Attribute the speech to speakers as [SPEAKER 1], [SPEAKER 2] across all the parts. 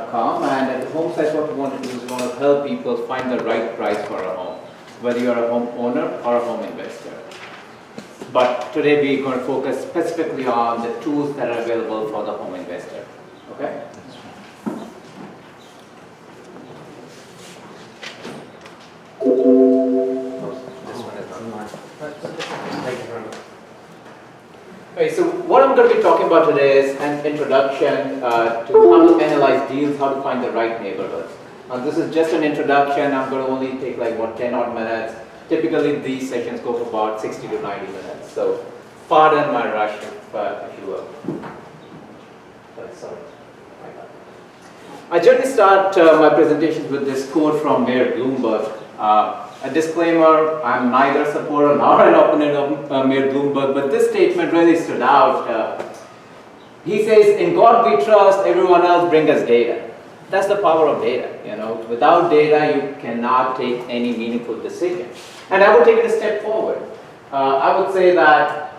[SPEAKER 1] homesites.com, and at the home sites what we want to do is we want to help people find the right price for a home, whether you're a home owner or a home investor. But today we're going to focus specifically on the tools that are available for the home investor. Okay? Okay, so what I'm going to be talking about today is an introduction to how to analyze deals, how to find the right neighborhoods. This is just an introduction. I'm going to only take like 10 odd minutes. Typically these sessions go for about 60 to 90 minutes. So pardon my rush if you will. Sorry. I generally start my presentations with this quote from Mayor Bloomberg. A disclaimer, I'm neither a supporter nor an opponent of Mayor Bloomberg, but this statement really stood out. He says, in God we trust, everyone else bring us data. That's the power of data. You know, without data, you cannot take any meaningful decision. And I would take it a step forward. I would say that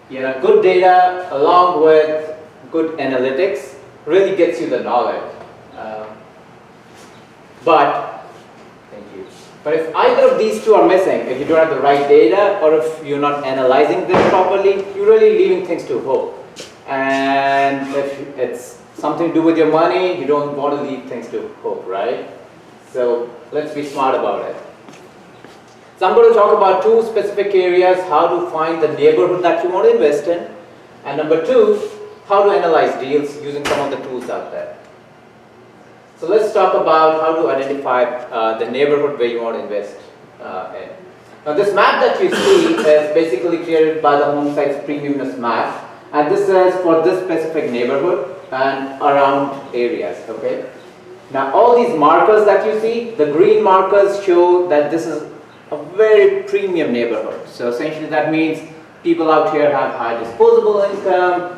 [SPEAKER 1] good data along with good analytics really gets you the knowledge. But if either of these two are missing, if you don't have the right data or if you're not analyzing them properly, you're really leaving things to hope. And if it's something to do with your money, you don't want to leave things to hope, right? So let's be smart about it. So I'm going to talk about two specific areas, how to find the neighborhood that you want to invest in, and number two, how to analyze deals using some of the tools out there. So let's talk about how to identify the neighborhood where you want to invest in. Now this map that you see is basically created by the home sites premiumness map, and this is for this specific neighborhood and around areas, okay? Now all these markers that you see, the green markers show that this is a very premium neighborhood. So essentially that means people out here have high disposable income,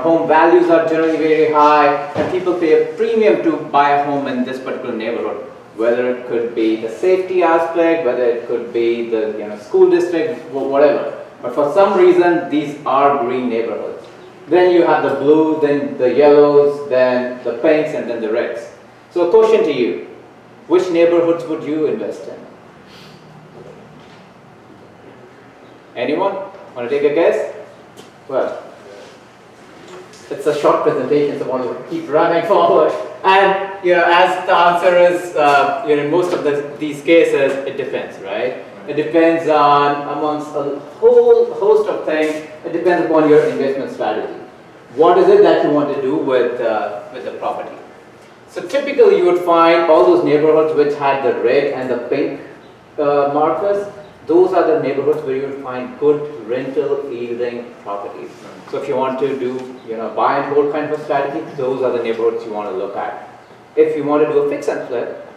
[SPEAKER 1] home values are generally very high, and people pay a premium to buy a home in this particular neighborhood. Whether it could be the safety aspect, whether it could be the school district, whatever. But for some reason, these are green neighborhoods. Then you have the blue, then the yellows, then the pinks, and then the reds. So a question to you, which neighborhoods would you invest in? Anyone? Want to take a guess? Well, it's a short presentation, so I want to keep running forward. And as the answer is, in most of these cases, it depends, right? It depends on amongst a whole host of things. It depends upon your investment strategy. What is it that you want to do with the property? So typically, you would find all those neighborhoods which had the red and the pink markers. Those are the neighborhoods where you will find good rental yielding properties. So if you want to do buy and hold kind of a strategy, those are the neighborhoods you want to look at. If you want to do a fix and flip,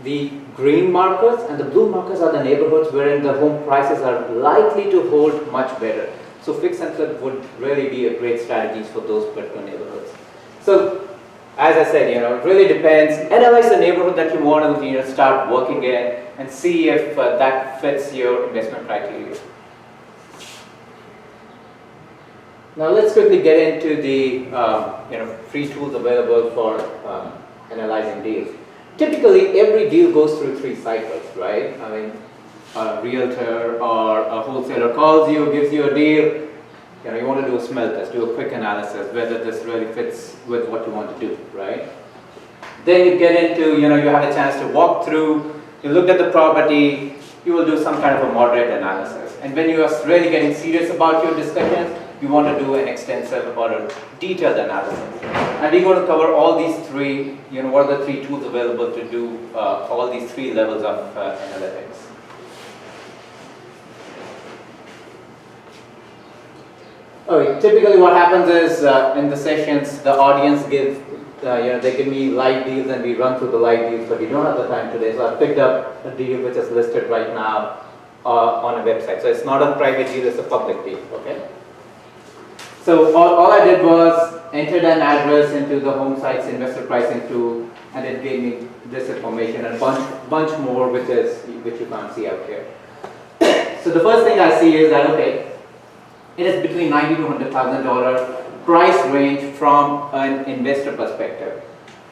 [SPEAKER 1] the green markers and the blue markers are the neighborhoods wherein the home prices are likely to hold much better. So fix and flip would really be a great strategy for those particular neighborhoods. So as I said, it really depends. Analyze the neighborhood that you want to start working in and see if that fits your investment criteria. Now let's quickly get into the free tools available for analyzing deals. Typically, every deal goes through 3 cycles, right? I mean, a realtor or a wholesaler calls you, gives you a deal. You want to do a smell test, do a quick analysis, whether this really fits with what you want to do, right? Then you get into, you have a chance to walk through, you looked at the property, you will do some kind of a moderate analysis. And when you are really getting serious about your discussions, you want to do an extensive or a detailed analysis. And we're going to cover all these 3, what are the 3 tools available to do all these 3 levels of analytics. Okay, typically what happens is in the sessions, the audience they give me live deals and we run through the live deals, but we don't have the time today. So I picked up a deal which is listed right now on a website. So it's not a private deal, it's a public deal, okay? So all I did was entered an address into the home site's investor pricing tool, and it gave me this information and bunch more which you can't see out here. So the first thing I see is that, okay, it is between $90,000 to $100,000 price range from an investor perspective.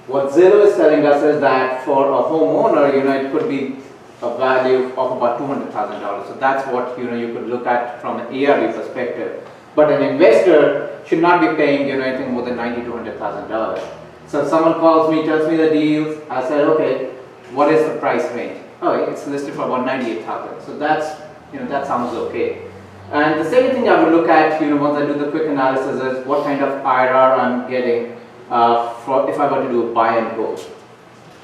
[SPEAKER 1] What Zillow is telling us is that for a homeowner, it could be a value of about $200,000. So that's what you could look at from an ARV perspective. But an investor should not be paying anything more than $90,000 to $100,000. So if someone calls me, tells me the deals, I said, okay, what is the price range? Oh, it's listed for about $98,000. So that's that sounds okay. And the second thing I would look at, once I do the quick analysis, is what kind of IRR I'm getting if I were to do a buy and hold.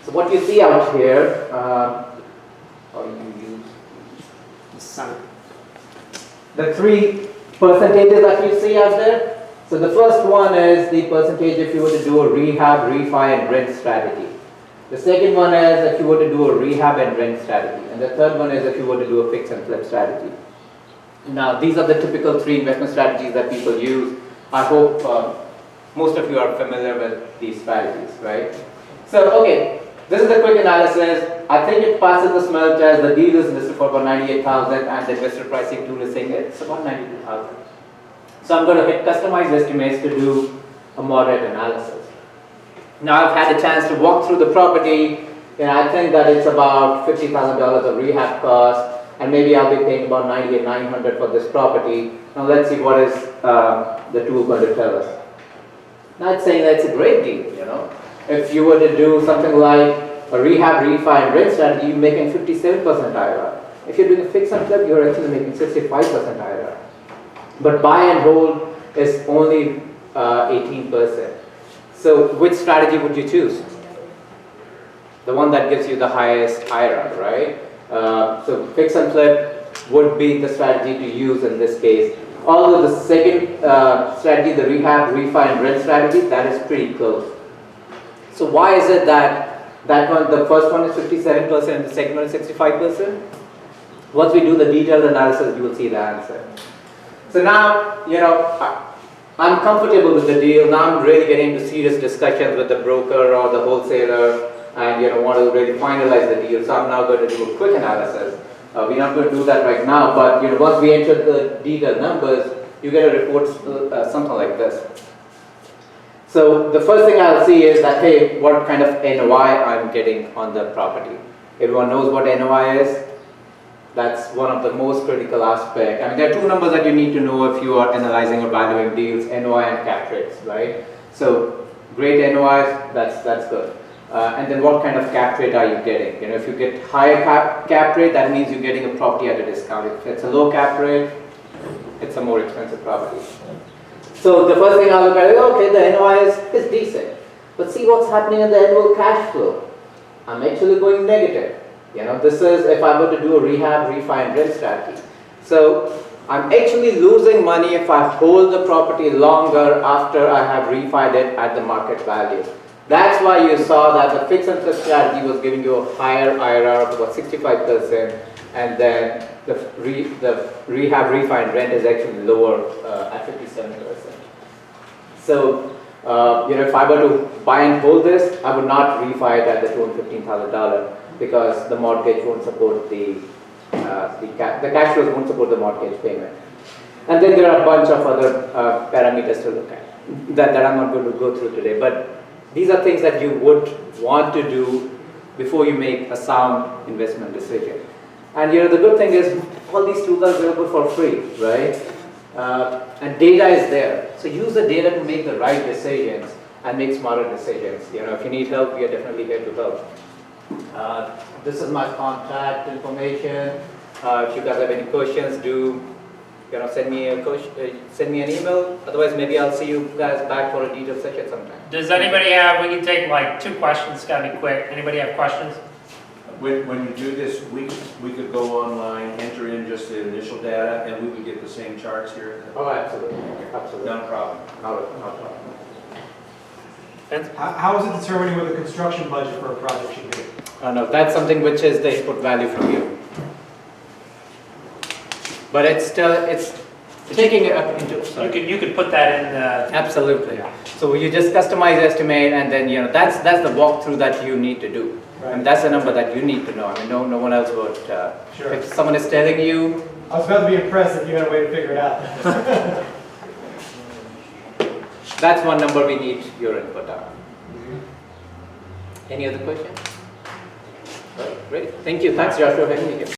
[SPEAKER 1] So what you see out here, or you use the sun. The three percentages that you see out there. So the first one is the percentage if you were to do a rehab, refi, and rent strategy. The second one is if you were to do a rehab and rent strategy. And the third one is if you were to do a fix and flip strategy. Now, these are the typical three investment strategies that people use. I hope most of you are familiar with these strategies, right? So, okay, this is the quick analysis. I think it passes the smell test. The deal is listed for about $98,000 and the investor pricing tool is saying it's about $92,000. So I'm going to hit customize estimates to do a moderate analysis. Now I've had a chance to walk through the property. I think that it's about $50,000 of rehab cost, and maybe I'll be paying about $98,900 for this property. Now let's see what is the tool going to tell us. Now it's saying that it's a great deal. If you were to do something like a rehab, refi, and rent strategy, you're making 57% IRR. If you're doing a fix and flip, you're actually making 65% IRR. But buy and hold is only 18%. So which strategy would you choose? The one that gives you the highest IRR, right? So fix and flip would be the strategy to use in this case. Although the second strategy, the rehab, refi, and rent strategy, that is pretty close. So why is it that one, the first one is 57% and the second one is 65%? Once we do the detailed analysis, you will see the answer. So now, I'm comfortable with the deal. Now I'm really getting into serious discussions with the broker or the wholesaler and want to really finalize the deal. So I'm now going to do a quick analysis. We're not going to do that right now, but once we enter the detailed numbers, you get a report something like this. So the first thing I'll see is that, hey, what kind of NOI I'm getting on the property. Everyone knows what NOI is. That's one of the most critical aspects. I mean, there are two numbers that you need to know if you are analyzing or valuing deals, NOI and cap rates, right? So great NOIs, that's good. And then what kind of cap rate are you getting? If you get higher cap rate, that means you're getting a property at a discount. If it's a low cap rate, it's a more expensive property. So the first thing I'll look at is, okay, the NOI is decent. But see what's happening in the annual cash flow. I'm actually going negative. This is if I were to do a rehab, refi, and rent strategy. So I'm actually losing money if I hold the property longer after I have refied it at the market value. That's why you saw that the fix and flip strategy was giving you a higher IRR of about 65%, and then the rehab, refi, and rent is actually lower at 57%. So, if I were to buy and hold this, I would not refi it at the $215,000 because the mortgage won't support the cash flows won't support the mortgage payment. And then there are a bunch of other parameters to look at that I'm not going to go through today. But these are things that you would want to do before you make a sound investment decision. And the good thing is all these tools are available for free, right? And data is there. So use the data to make the right decisions and make smarter decisions. If you need help, we are definitely here to help. This is my contact information. If you guys have any questions, do send me an email. Otherwise, maybe I'll see you guys back for a detailed session sometime.
[SPEAKER 2] Does anybody have? We can take like 2 questions. It's gotta be quick. Anybody have questions?
[SPEAKER 3] When you do this, we could go online, enter in just the initial data, and we would get the same charts here?
[SPEAKER 1] Oh, absolutely. Absolutely.
[SPEAKER 3] Not a problem.
[SPEAKER 1] Not a problem.
[SPEAKER 4] How is it determining what the construction budget for a project should be?
[SPEAKER 1] No, that's something which is the input value from you. But it's taking it up into. Sorry.
[SPEAKER 2] You could put that in the.
[SPEAKER 1] Absolutely. So you just customize estimate, and then that's the walkthrough that you need to do.
[SPEAKER 4] Right.
[SPEAKER 1] And that's the number that you need to know. I mean, no one else would.
[SPEAKER 4] Sure.
[SPEAKER 1] If someone is telling you.
[SPEAKER 4] I was about to be impressed if you had a way to figure it out.
[SPEAKER 1] That's one number we need your input on. Any other questions? All right, great. Thank you. Thanks, Joshua, for having me here.